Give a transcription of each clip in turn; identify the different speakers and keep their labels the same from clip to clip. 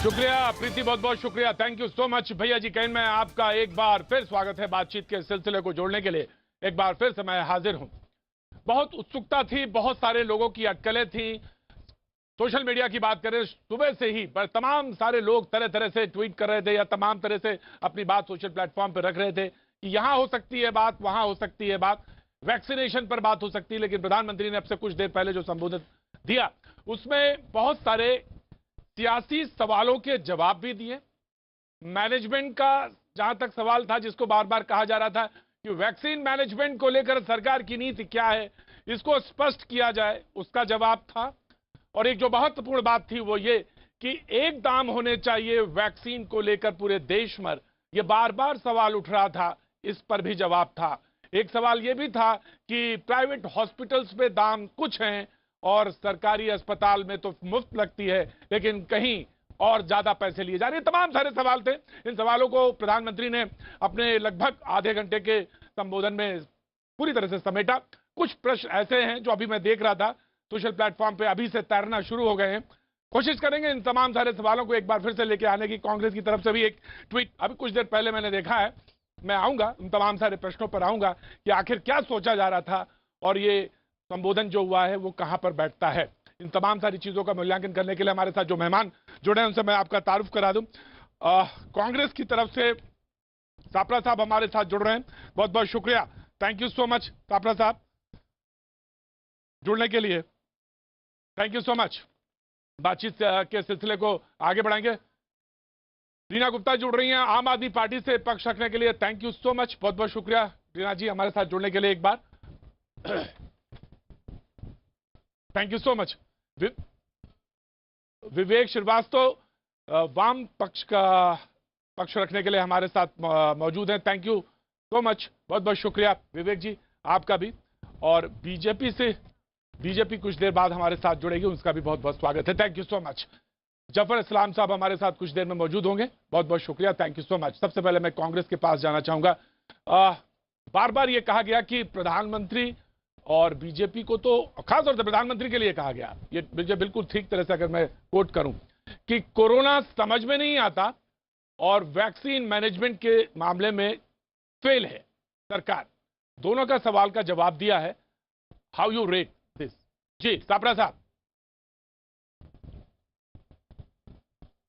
Speaker 1: शुक्रिया प्रीति, बहुत बहुत शुक्रिया, थैंक यू सो मच भैया जी। कहन में आपका एक बार फिर स्वागत है। बातचीत के सिलसिले को जोड़ने के लिए एक बार फिर से मैं हाजिर हूं। बहुत उत्सुकता थी, बहुत सारे लोगों की अटकलें थी। सोशल मीडिया की बात करें, सुबह से ही पर तमाम सारे लोग तरह तरह से ट्वीट कर रहे थे या तमाम तरह से अपनी बात सोशल प्लेटफॉर्म पर रख रहे थे कि यहां हो सकती है बात, वहां हो सकती है बात, वैक्सीनेशन पर बात हो सकती है। लेकिन प्रधानमंत्री ने अब से कुछ देर पहले जो संबोधन दिया उसमें बहुत सारे सियासी सवालों के जवाब भी दिए। मैनेजमेंट का जहां तक सवाल था, जिसको बार बार कहा जा रहा था कि वैक्सीन मैनेजमेंट को लेकर सरकार की नीति क्या है, इसको स्पष्ट किया जाए, उसका जवाब था। और एक जो महत्वपूर्ण बात थी वो ये कि एक दाम होने चाहिए वैक्सीन को लेकर पूरे देश में। ये बार बार सवाल उठ रहा था, इस पर भी जवाब था। एक सवाल ये भी था कि प्राइवेट हॉस्पिटल्स में दाम कुछ हैं और सरकारी अस्पताल में तो मुफ्त लगती है, लेकिन कहीं और ज्यादा पैसे लिए जा रहे हैं। तमाम सारे सवाल थे। इन सवालों को प्रधानमंत्री ने अपने लगभग आधे घंटे के संबोधन में पूरी तरह से समेटा। कुछ प्रश्न ऐसे हैं जो अभी मैं देख रहा था सोशल प्लेटफॉर्म पे अभी से तैरना शुरू हो गए हैं। कोशिश करेंगे इन तमाम सारे सवालों को एक बार फिर से लेके आने की। कांग्रेस की तरफ से भी एक ट्वीट अभी कुछ देर पहले मैंने देखा है। मैं आऊंगा उन तमाम सारे प्रश्नों पर आऊंगा कि आखिर क्या सोचा जा रहा था और ये संबोधन जो हुआ है वो कहां पर बैठता है। इन तमाम सारी चीजों का मूल्यांकन करने के लिए हमारे साथ जो मेहमान जुड़े हैं उनसे मैं आपका तारुफ करा दूं। कांग्रेस की तरफ से सापरा साहब हमारे साथ जुड़ रहे हैं, बहुत बहुत शुक्रिया, thank you so much Sapra साहब जुड़ने के लिए, थैंक यू सो मच। बातचीत के सिलसिले को आगे बढ़ाएंगे। रीना गुप्ता जुड़ रही हैं आम आदमी पार्टी से पक्ष रखने के लिए, थैंक यू सो मच, बहुत बहुत शुक्रिया रीना जी हमारे साथ जुड़ने के लिए एक बार, थैंक यू सो मच। विवेक श्रीवास्तव वाम पक्ष का पक्ष रखने के लिए हमारे साथ मौजूद हैं, थैंक यू सो मच, बहुत बहुत शुक्रिया विवेक जी आपका भी। और बीजेपी कुछ देर बाद हमारे साथ जुड़ेगी, उसका भी बहुत बहुत स्वागत है, thank you so much. Zafar Islam साहब हमारे साथ कुछ देर में मौजूद होंगे, बहुत बहुत शुक्रिया, थैंक यू सो मच। सबसे पहले मैं कांग्रेस के पास जाना चाहूंगा। बार बार ये कहा गया कि प्रधानमंत्री और बीजेपी को, तो खासतौर से प्रधानमंत्री के लिए कहा गया, ये मुझे बिल्कुल ठीक तरह से अगर मैं कोट करूं, कि कोरोना समझ में नहीं आता और वैक्सीन मैनेजमेंट के मामले में फेल है सरकार। दोनों का सवाल का जवाब दिया है। How you rate this? जी सापरा साहब।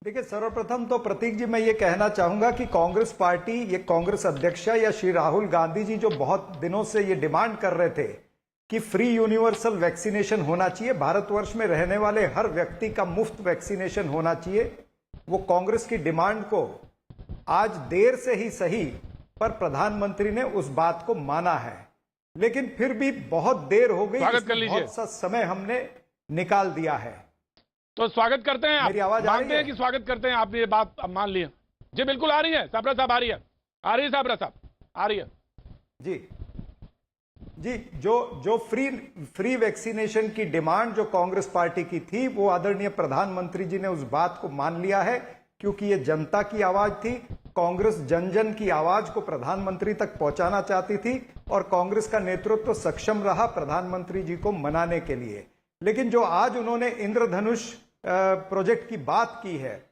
Speaker 2: देखिए, सर्वप्रथम तो प्रतीक जी मैं ये कहना चाहूंगा कि कांग्रेस पार्टी, ये कांग्रेस अध्यक्ष या श्री राहुल गांधी जी जो बहुत दिनों से ये डिमांड कर रहे थे कि फ्री यूनिवर्सल वैक्सीनेशन होना चाहिए, भारतवर्ष में रहने वाले हर व्यक्ति का मुफ्त वैक्सीनेशन होना चाहिए, वो कांग्रेस की डिमांड को आज देर से ही सही पर प्रधानमंत्री ने उस बात को माना है। लेकिन फिर भी बहुत देर हो गई, बहुत सा समय हमने निकाल दिया है।
Speaker 1: तो स्वागत करते हैं,
Speaker 2: मेरी आवाज
Speaker 1: मानते हैं कि स्वागत करते हैं, आपने ये बात अब मान ली है। जी बिल्कुल आ रही है सापरा साहब, आ रही है सापरा साहब, आ रही है
Speaker 2: जी। जो फ्री वैक्सीनेशन की डिमांड जो कांग्रेस पार्टी की थी, वो आदरणीय प्रधानमंत्री जी ने उस बात को मान लिया है, क्योंकि ये जनता की आवाज थी। कांग्रेस जन जन की आवाज को प्रधानमंत्री तक पहुंचाना चाहती थी और कांग्रेस का नेतृत्व सक्षम रहा प्रधानमंत्री जी को मनाने के लिए। लेकिन जो आज उन्होंने इंद्रधनुष प्रोजेक्ट की बात की है,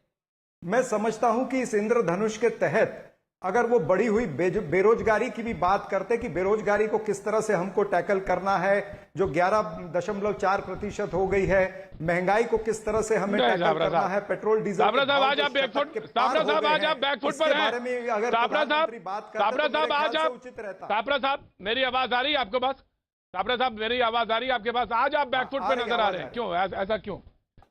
Speaker 2: मैं समझता हूं कि इस इंद्रधनुष के तहत अगर वो बढ़ी हुई बेरोजगारी की भी बात करते कि बेरोजगारी को किस तरह से हमको टैकल करना है, जो 11.4% हो गई है, महंगाई को किस तरह से हमें टैकल करना है, पेट्रोल डीजल
Speaker 1: आज आप बैकफुट पर हैं। सापरा साहब मेरी आवाज आ रही है आपके पास? सापरा साहब मेरी आवाज आ रही है आपके पास? आज आप बैकफुट पे नजर आ रहे हैं, क्यों ऐसा क्यों?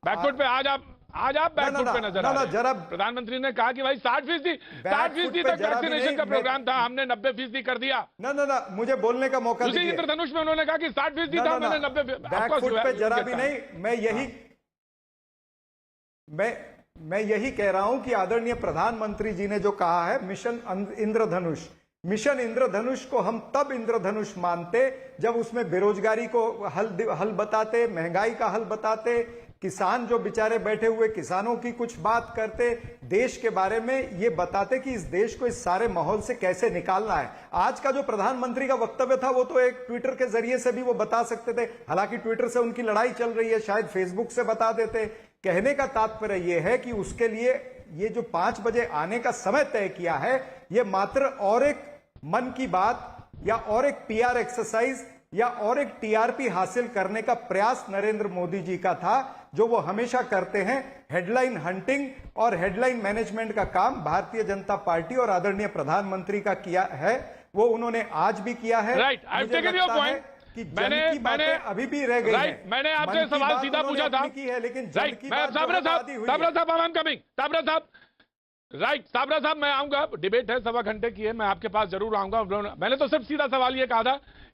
Speaker 1: बैकफुट पे आज आप बैकफुट पे नजर आ रहे हैं। जरा प्रधानमंत्री ने कहा कि भाई 60% तक वैक्सीनेशन का प्रोग्राम था, हमने 90% कर दिया।
Speaker 2: ना मुझे बोलने का मौका दीजिए।
Speaker 1: उसी इंद्रधनुष में उन्होंने कहा कि 60% था, मैंने 90।
Speaker 2: बैकफुट पे जरा भी नहीं। मैं यही कह रहा हूं कि आदरणीय प्रधानमंत्री जी ने जो कहा है मिशन इंद्रधनुष को हम तब इंद्रधनुष मानते जब उसमें बेरोजगारी को हल बताते, महंगाई का हल बताते, किसान जो बेचारे बैठे हुए किसानों की कुछ बात करते, देश के बारे में ये बताते कि इस देश को इस सारे माहौल से कैसे निकालना है। आज का जो प्रधानमंत्री का वक्तव्य था वो तो एक ट्विटर के जरिए से भी वो बता सकते थे, हालांकि ट्विटर से उनकी लड़ाई चल रही है, शायद फेसबुक से बता देते, कहने का तात्पर्य यह है कि उसके लिए ये जो 5 बजे आने का समय तय किया है, ये मात्र और एक मन की बात या और एक पीआर एक्सरसाइज या और एक टीआरपी हासिल करने का प्रयास नरेंद्र मोदी जी का था, जो वो हमेशा करते हैं। हेडलाइन हंटिंग और हेडलाइन मैनेजमेंट का काम भारतीय जनता पार्टी और आदरणीय प्रधानमंत्री का किया है, वो उन्होंने आज भी किया है।
Speaker 1: राइट, आई
Speaker 2: मुझे
Speaker 1: टेकन योर
Speaker 2: लगता है
Speaker 1: पॉइंट
Speaker 2: कि जन की बातें अभी भी रह गई
Speaker 1: राइट,
Speaker 2: हैं।
Speaker 1: मैंने आपसे
Speaker 2: मन की
Speaker 1: सवाल
Speaker 2: बात
Speaker 1: सीधा
Speaker 2: उन्होंने
Speaker 1: पूछा था
Speaker 2: अपनी की है, लेकिन जन
Speaker 1: राइट,
Speaker 2: की
Speaker 1: मैं
Speaker 2: बात जो है
Speaker 1: साबरा
Speaker 2: आधी हुई
Speaker 1: साहब
Speaker 2: है।
Speaker 1: आई एम कमिंग, साबरा साहब राइट, साबरा साहब मैं आऊंगा, डिबेट है 1.25 घंटे की है, मैं आपके पास जरूर आऊंगा। मैंने तो सिर्फ सीधा सवाल ये कहा था